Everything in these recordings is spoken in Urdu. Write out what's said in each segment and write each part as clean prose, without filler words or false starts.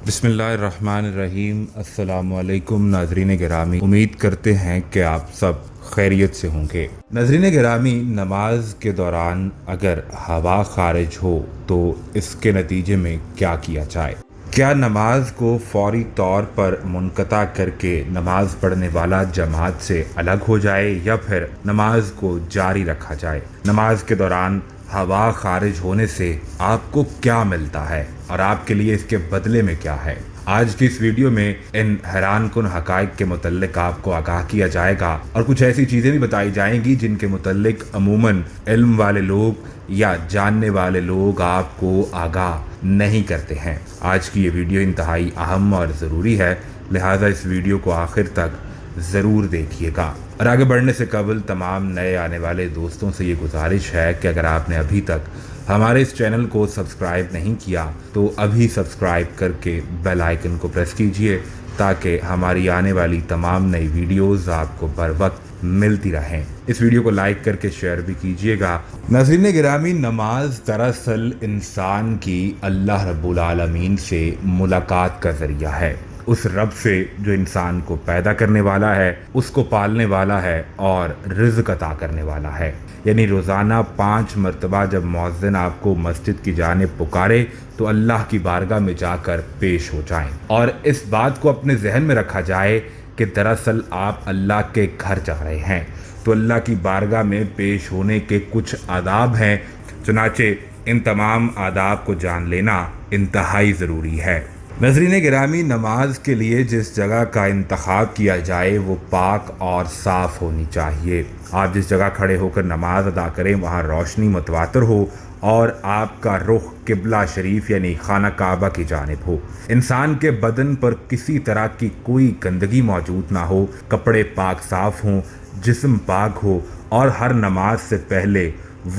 بسم اللہ الرحمن الرحیم۔ السلام علیکم ناظرین گرامی، امید کرتے ہیں کہ آپ سب خیریت سے ہوں گے۔ ناظرین گرامی، نماز کے دوران اگر ہوا خارج ہو تو اس کے نتیجے میں کیا کیا جائے؟ کیا نماز کو فوری طور پر منقطع کر کے نماز پڑھنے والا جماعت سے الگ ہو جائے یا پھر نماز کو جاری رکھا جائے؟ نماز کے دوران ہوا خارج ہونے سے آپ کو کیا ملتا ہے اور آپ کے لیے اس کے بدلے میں کیا ہے؟ آج کی اس ویڈیو میں ان حیران کن حقائق کے متعلق آپ کو آگاہ کیا جائے گا اور کچھ ایسی چیزیں بھی بتائی جائیں گی جن کے متعلق عموماً علم والے لوگ یا جاننے والے لوگ آپ کو آگاہ نہیں کرتے ہیں۔ آج کی یہ ویڈیو انتہائی اہم اور ضروری ہے، لہٰذا اس ویڈیو کو آخر تک ضرور دیکھیے گا۔ اور آگے بڑھنے سے قبل تمام نئے آنے والے دوستوں سے یہ گزارش ہے کہ اگر آپ نے ابھی تک ہمارے اس چینل کو سبسکرائب نہیں کیا تو ابھی سبسکرائب کر کے بیل آئیکن کو پریس کیجئے تاکہ ہماری آنے والی تمام نئی ویڈیوز آپ کو بر وقت ملتی رہیں۔ اس ویڈیو کو لائک کر کے شیئر بھی کیجئے گا۔ ناظرین گرامی، نماز دراصل انسان کی اللہ رب العالمین سے ملاقات کا ذریعہ ہے، اس رب سے جو انسان کو پیدا کرنے والا ہے، اس کو پالنے والا ہے اور رزق عطا کرنے والا ہے۔ یعنی روزانہ 5 مرتبہ جب مؤذن آپ کو مسجد کی جانب پکارے تو اللہ کی بارگاہ میں جا کر پیش ہو جائیں اور اس بات کو اپنے ذہن میں رکھا جائے کہ دراصل آپ اللہ کے گھر جا رہے ہیں، تو اللہ کی بارگاہ میں پیش ہونے کے کچھ آداب ہیں، چنانچہ ان تمام آداب کو جان لینا انتہائی ضروری ہے۔ ناظرین گرامی، نماز کے لیے جس جگہ کا انتخاب کیا جائے وہ پاک اور صاف ہونی چاہیے۔ آپ جس جگہ کھڑے ہو کر نماز ادا کریں وہاں روشنی متواتر ہو اور آپ کا رخ قبلہ شریف یعنی خانہ کعبہ کی جانب ہو۔ انسان کے بدن پر کسی طرح کی کوئی گندگی موجود نہ ہو، کپڑے پاک صاف ہوں، جسم پاک ہو اور ہر نماز سے پہلے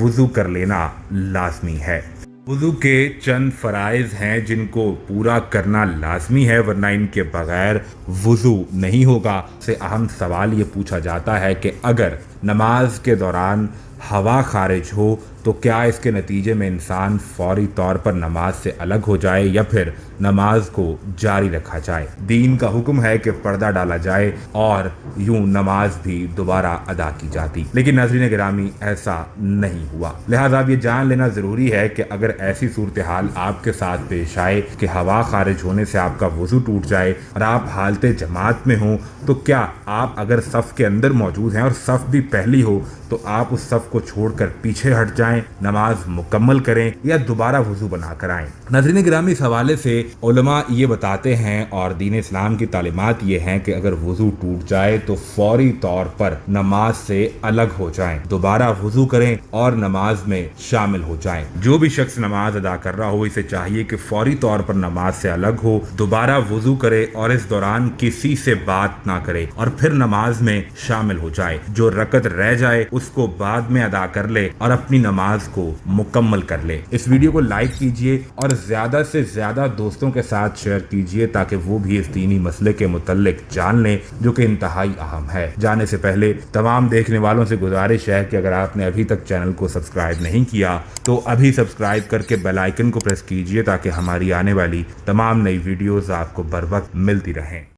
وضو کر لینا لازمی ہے۔ وضو کے چند فرائض ہیں جن کو پورا کرنا لازمی ہے، ورنہ ان کے بغیر وضو نہیں ہوگا۔ سے اہم سوال یہ پوچھا جاتا ہے کہ اگر نماز کے دوران ہوا خارج ہو تو کیا اس کے نتیجے میں انسان فوری طور پر نماز سے الگ ہو جائے یا پھر نماز کو جاری رکھا جائے؟ دین کا حکم ہے کہ پردہ ڈالا جائے اور یوں نماز بھی دوبارہ ادا کی جاتی، لیکن ناظرین گرامی ایسا نہیں ہوا۔ لہٰذا اب یہ جان لینا ضروری ہے کہ اگر ایسی صورتحال آپ کے ساتھ پیش آئے کہ ہوا خارج ہونے سے آپ کا وضو ٹوٹ جائے اور آپ حالت جماعت میں ہوں تو کیا آپ اگر صف کے اندر موجود ہیں اور صف بھی پہلی ہو تو آپ اس صف کو چھوڑ کر پیچھے ہٹ جائیں، نماز مکمل کریں یا دوبارہ وضو بنا کر آئیں؟ ناظرین گرامی، اس حوالے سے علماء یہ بتاتے ہیں اور دین اسلام کی تعلیمات یہ ہیں کہ اگر وضو ٹوٹ جائے تو فوری طور پر نماز سے الگ ہو جائیں، دوبارہ وضو کریں اور نماز میں شامل ہو جائیں۔ جو بھی شخص نماز ادا کر رہا ہو اسے چاہیے کہ فوری طور پر نماز سے الگ ہو، دوبارہ وضو کرے اور اس دوران کسی سے بات نہ کرے اور پھر نماز میں شامل ہو جائے۔ جو رکعت رہ جائے اس کو بعد میں ادا کر لے اور اپنی نماز کو مکمل کر لے۔ اس ویڈیو کو لائک کیجئے اور زیادہ سے زیادہ دوستوں کے ساتھ شیئر کیجئے تاکہ وہ بھی اس دینی مسئلے کے متعلق جان لیں جو کہ انتہائی اہم ہے۔ جانے سے پہلے تمام دیکھنے والوں سے گزارش ہے کہ اگر آپ نے ابھی تک چینل کو سبسکرائب نہیں کیا تو ابھی سبسکرائب کر کے بیل آئیکن کو پریس کیجئے تاکہ ہماری آنے والی تمام نئی ویڈیوز آپ کو بر وقت ملتی رہیں۔